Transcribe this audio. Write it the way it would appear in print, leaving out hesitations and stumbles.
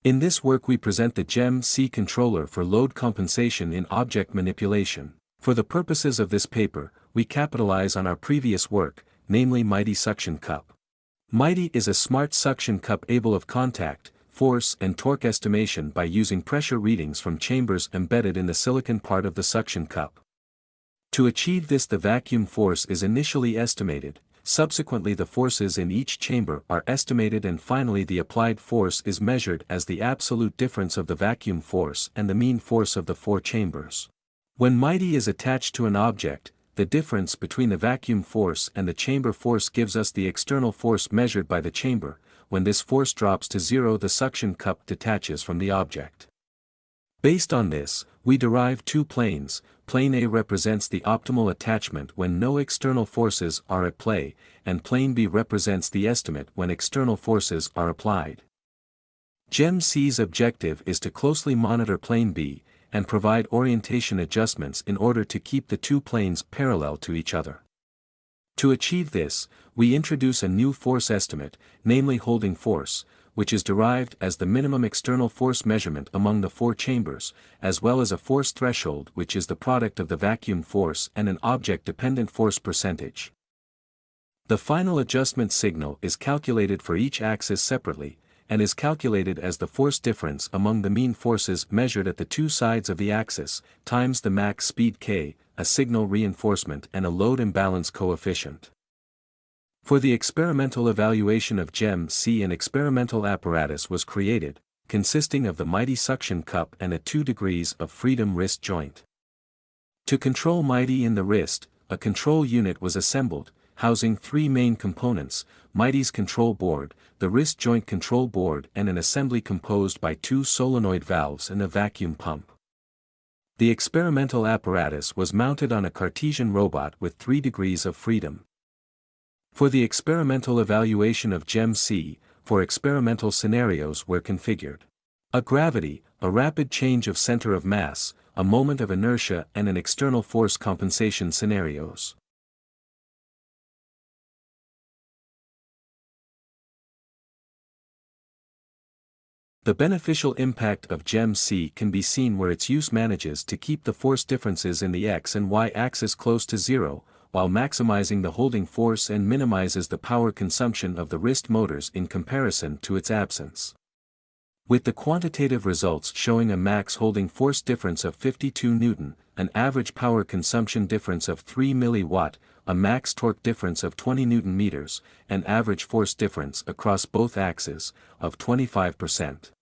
In this work we present the GEM-C controller for load compensation in object manipulation. For the purposes of this paper, we capitalize on our previous work, namely Mighty Suction Cup. Mighty is a smart suction cup able of contact, force and torque estimation by using pressure readings from chambers embedded in the silicon part of the suction cup. To achieve this, the vacuum force is initially estimated, subsequently the forces in each chamber are estimated, and finally the applied force is measured as the absolute difference of the vacuum force and the mean force of the four chambers. When Mighty is attached to an object, the difference between the vacuum force and the chamber force gives us the external force measured by the chamber. When this force drops to zero, the suction cup detaches from the object. Based on this, we derive two planes. Plane A represents the optimal attachment when no external forces are at play, and plane B represents the estimate when external forces are applied. GEM-C's objective is to closely monitor plane B, and provide orientation adjustments in order to keep the two planes parallel to each other. To achieve this, we introduce a new force estimate, namely holding force, which is derived as the minimum external force measurement among the four chambers, as well as a force threshold which is the product of the vacuum force and an object-dependent force percentage. The final adjustment signal is calculated for each axis separately, and is calculated as the force difference among the mean forces measured at the two sides of the axis, times the max speed k, a signal reinforcement and a load imbalance coefficient. For the experimental evaluation of GEM-C, an experimental apparatus was created, consisting of the Mighty suction cup and a 2 degrees of freedom wrist joint. To control Mighty in the wrist, a control unit was assembled, housing three main components: Mighty's control board, the wrist joint control board, and an assembly composed by two solenoid valves and a vacuum pump. The experimental apparatus was mounted on a Cartesian robot with 3 degrees of freedom. For the experimental evaluation of GEM-C, 4 experimental scenarios were configured. A gravity, a rapid change of center of mass, a moment of inertia, and an external force compensation scenarios. The beneficial impact of GEM-C can be seen where its use manages to keep the force differences in the x and y axis close to zero, while maximizing the holding force and minimizes the power consumption of the wrist motors in comparison to its absence. With the quantitative results showing a max holding force difference of 52 Newton, an average power consumption difference of 3 mW, a max torque difference of 20 Newton meters, an average force difference across both axes of 25%.